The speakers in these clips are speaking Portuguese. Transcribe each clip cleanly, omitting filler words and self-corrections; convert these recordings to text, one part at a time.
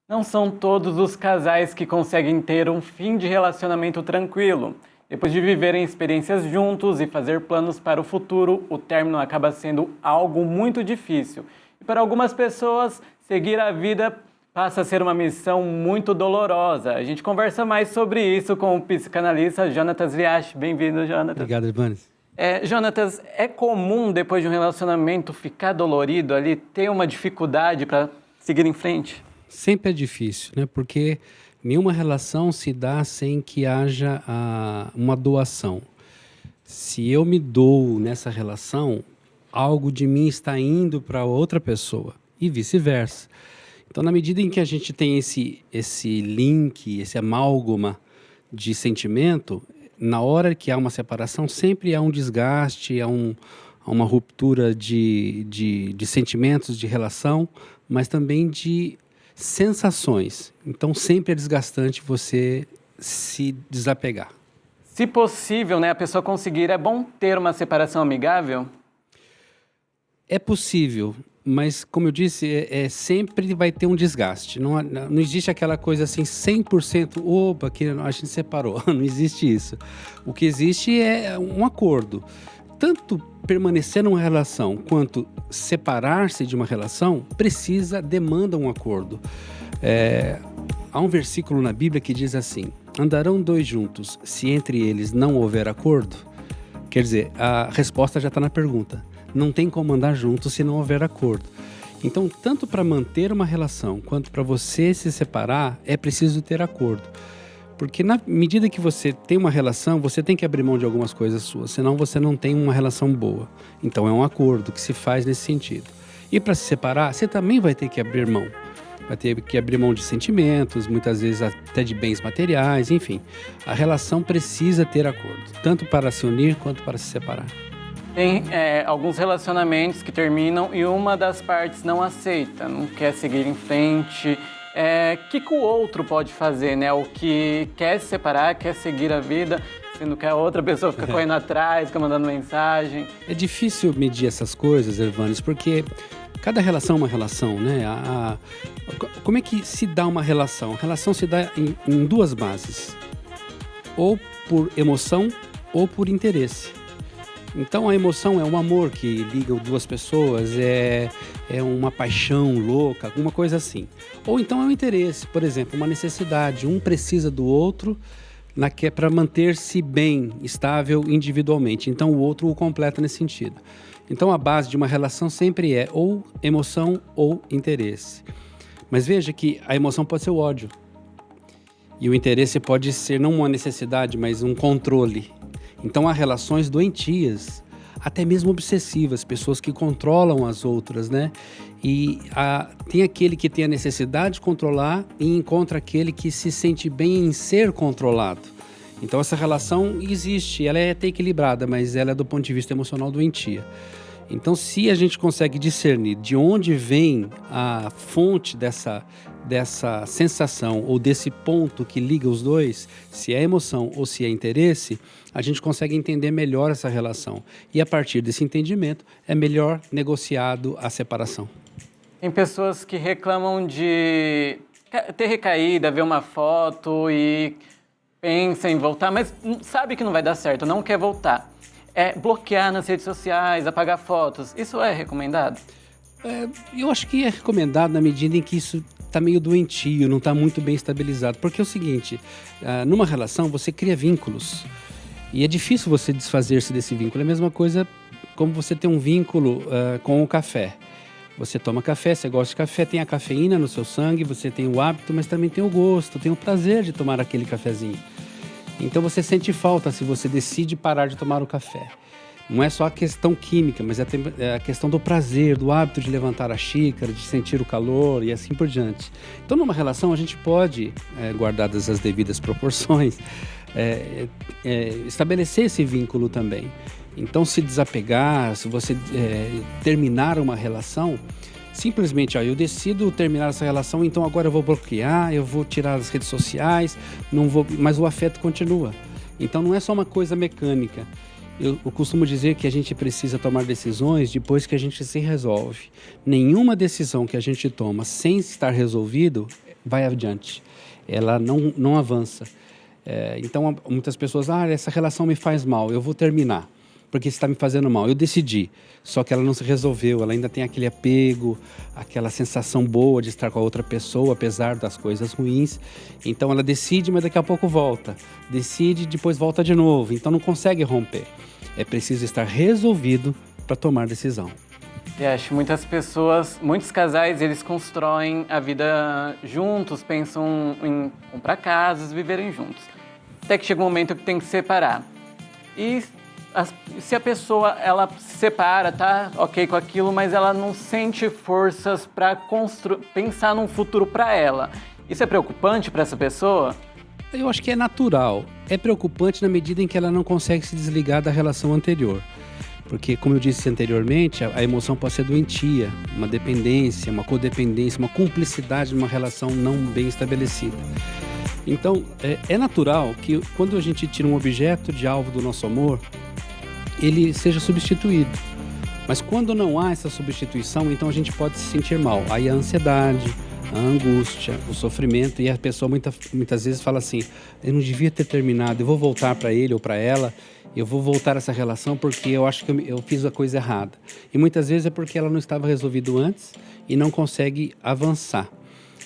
Não são todos os casais que conseguem ter um fim de relacionamento tranquilo. Depois de viverem experiências juntos e fazer planos para o futuro, o término acaba sendo algo muito difícil. E para algumas pessoas, seguir a vida passa a ser uma missão muito dolorosa. A gente conversa mais sobre isso com o psicanalista Jonatas Liache. Bem-vindo, Jonatas. Obrigado, Ivanes. Jonatas, é comum depois de um relacionamento ficar dolorido ali, ter uma dificuldade para seguir em frente? Sempre é difícil, né? Porque nenhuma relação se dá sem que haja uma doação. Se eu me dou nessa relação, algo de mim está indo para outra pessoa e vice-versa. Então, na medida em que a gente tem esse link, esse amálgama de sentimento, na hora que há uma separação, sempre há um desgaste, há uma ruptura de sentimentos, de relação, mas também de sensações. Então, sempre é desgastante você se desapegar. Se possível, né, a pessoa conseguir, é bom ter uma separação amigável? É possível, mas, como eu disse, sempre vai ter um desgaste. Não existe aquela coisa assim, 100%, opa, que a gente separou. Não existe isso. O que existe é um acordo. Tanto permanecer numa relação quanto separar-se de uma relação demanda um acordo. Há um versículo na Bíblia que diz assim: andarão dois juntos, se entre eles não houver acordo? Quer dizer, a resposta já está na pergunta. Não tem como andar juntos se não houver acordo. Então, tanto para manter uma relação quanto para você se separar, é preciso ter acordo. Porque na medida que você tem uma relação, você tem que abrir mão de algumas coisas suas, senão você não tem uma relação boa. Então é um acordo que se faz nesse sentido. E para se separar, você também vai ter que abrir mão. Vai ter que abrir mão de sentimentos, muitas vezes até de bens materiais, enfim. A relação precisa ter acordo, tanto para se unir quanto para se separar. Tem alguns relacionamentos que terminam e uma das partes não aceita, não quer seguir em frente. Que o outro pode fazer, né? O que quer se separar, quer seguir a vida, sendo que a outra pessoa fica correndo atrás, fica mandando mensagem. É difícil medir essas coisas, Ervanes, porque cada relação é uma relação, né? Como é que se dá uma relação? A relação se dá em duas bases, ou por emoção ou por interesse. Então a emoção é um amor que liga duas pessoas, é uma paixão louca, alguma coisa assim. Ou então é um interesse, por exemplo, uma necessidade. Um precisa do outro para manter-se bem, estável individualmente. Então o outro o completa nesse sentido. Então a base de uma relação sempre é ou emoção ou interesse. Mas veja que a emoção pode ser o ódio. E o interesse pode ser não uma necessidade, mas um controle. Então há relações doentias, até mesmo obsessivas, pessoas que controlam as outras, né? E tem aquele que tem a necessidade de controlar e encontra aquele que se sente bem em ser controlado. Então essa relação existe, ela é até equilibrada, mas ela é do ponto de vista emocional doentia. Então, se a gente consegue discernir de onde vem a fonte dessa sensação ou desse ponto que liga os dois, se é emoção ou se é interesse, a gente consegue entender melhor essa relação. E a partir desse entendimento, é melhor negociado a separação. Tem pessoas que reclamam de ter recaída, ver uma foto e pensa em voltar, mas sabe que não vai dar certo, não quer voltar. Bloquear nas redes sociais, apagar fotos, isso é recomendado? Eu acho que é recomendado na medida em que isso está meio doentio, não está muito bem estabilizado. Porque é o seguinte, numa relação você cria vínculos e é difícil você desfazer-se desse vínculo. É a mesma coisa como você tem um vínculo com o café. Você toma café, você gosta de café, tem a cafeína no seu sangue, você tem o hábito, mas também tem o gosto, tem o prazer de tomar aquele cafezinho. Então você sente falta se você decide parar de tomar o café. Não é só a questão química, mas é a questão do prazer, do hábito de levantar a xícara, de sentir o calor e assim por diante. Então numa relação a gente pode, guardadas as devidas proporções, estabelecer esse vínculo também. Então se desapegar, se você terminar uma relação, simplesmente, eu decido terminar essa relação, então agora eu vou bloquear, eu vou tirar as redes sociais, mas o afeto continua. Então não é só uma coisa mecânica. Eu costumo dizer que a gente precisa tomar decisões depois que a gente se resolve. Nenhuma decisão que a gente toma sem estar resolvido vai adiante, ela não avança. Então, muitas pessoas, essa relação me faz mal, eu vou terminar, porque está me fazendo mal. Eu decidi, só que ela não se resolveu, ela ainda tem aquele apego, aquela sensação boa de estar com a outra pessoa, apesar das coisas ruins. Então, ela decide, mas daqui a pouco volta. Decide, depois volta de novo. Então, não consegue romper. É preciso estar resolvido para tomar decisão. Eu acho que muitas pessoas, muitos casais, eles constroem a vida juntos, pensam em comprar casas, viverem juntos. Até que chega um momento que tem que separar. E se a pessoa, ela se separa, tá ok com aquilo, mas ela não sente forças para pensar num futuro para ela. Isso é preocupante para essa pessoa? Eu acho que é natural. É preocupante na medida em que ela não consegue se desligar da relação anterior. Porque, como eu disse anteriormente, a emoção pode ser doentia, uma dependência, uma codependência, uma cumplicidade numa relação não bem estabelecida. Então, é natural que quando a gente tira um objeto de alvo do nosso amor, ele seja substituído. Mas quando não há essa substituição, então a gente pode se sentir mal. Aí a ansiedade, a angústia, o sofrimento, e a pessoa muitas vezes fala assim, eu não devia ter terminado, eu vou voltar para ele ou para ela, eu vou voltar a essa relação porque eu acho que eu fiz a coisa errada. E muitas vezes é porque ela não estava resolvida antes e não consegue avançar.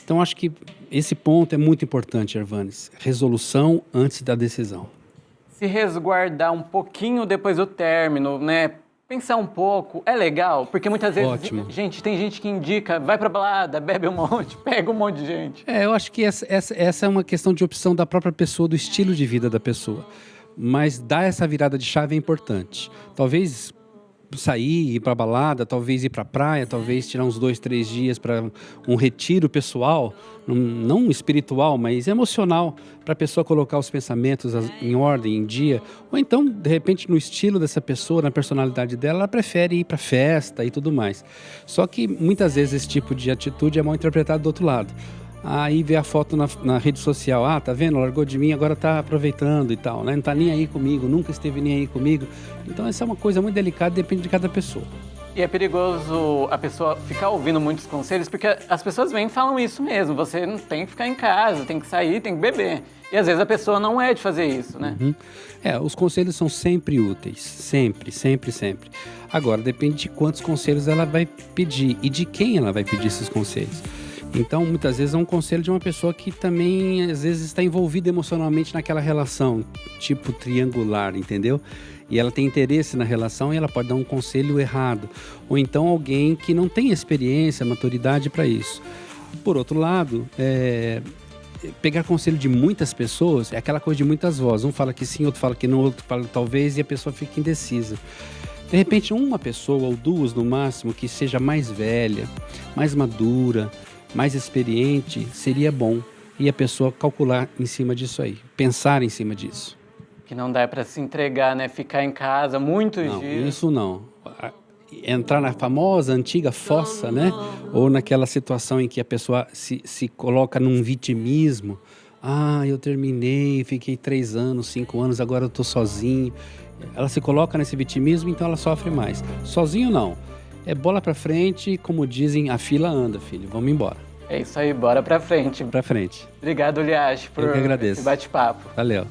Então acho que esse ponto é muito importante, Hervanes. Resolução antes da decisão. Se resguardar um pouquinho depois do término, né? Pensar um pouco, é legal, porque muitas vezes, Ótimo. Tem gente que indica, vai pra balada, bebe um monte, pega um monte de gente. Eu acho que essa é uma questão de opção da própria pessoa, do estilo de vida da pessoa. Mas dar essa virada de chave é importante. Talvez sair, ir para balada, talvez ir para praia, talvez tirar uns 2, 3 dias para um retiro pessoal, não espiritual, mas emocional, para a pessoa colocar os pensamentos em ordem, em dia. Ou então, de repente, no estilo dessa pessoa, na personalidade dela, ela prefere ir para festa e tudo mais. Só que muitas vezes esse tipo de atitude é mal interpretado do outro lado. Aí vê a foto na rede social, tá vendo, largou de mim, agora tá aproveitando e tal, né? Não tá nem aí comigo, nunca esteve nem aí comigo. Então essa é uma coisa muito delicada, depende de cada pessoa. E é perigoso a pessoa ficar ouvindo muitos conselhos, porque as pessoas vêm e falam isso mesmo, você não tem que ficar em casa, tem que sair, tem que beber. E às vezes a pessoa não é de fazer isso, né? Os conselhos são sempre úteis, sempre, sempre, sempre. Agora, depende de quantos conselhos ela vai pedir e de quem ela vai pedir esses conselhos. Então, muitas vezes é um conselho de uma pessoa que também, às vezes, está envolvida emocionalmente naquela relação, tipo triangular, entendeu? E ela tem interesse na relação e ela pode dar um conselho errado. Ou então alguém que não tem experiência, maturidade para isso. Por outro lado, pegar conselho de muitas pessoas é aquela coisa de muitas vozes. Um fala que sim, outro fala que não, outro fala talvez, e a pessoa fica indecisa. De repente, uma pessoa ou duas no máximo que seja mais velha, mais madura, mais experiente, seria bom. E a pessoa calcular em cima disso aí, pensar em cima disso. Que não dá para se entregar, né? Ficar em casa muitos dias. Não, isso não. Entrar na famosa, antiga fossa, né? Ou naquela situação em que a pessoa se coloca num vitimismo. Eu terminei, fiquei 3 anos, 5 anos, agora eu tô sozinho. Ela se coloca nesse vitimismo, então ela sofre mais. Sozinho não. É bola pra frente, como dizem, a fila anda, filho. Vamos embora. É isso aí, bora pra frente. Pra frente. Obrigado, Liache, por esse bate-papo. Valeu.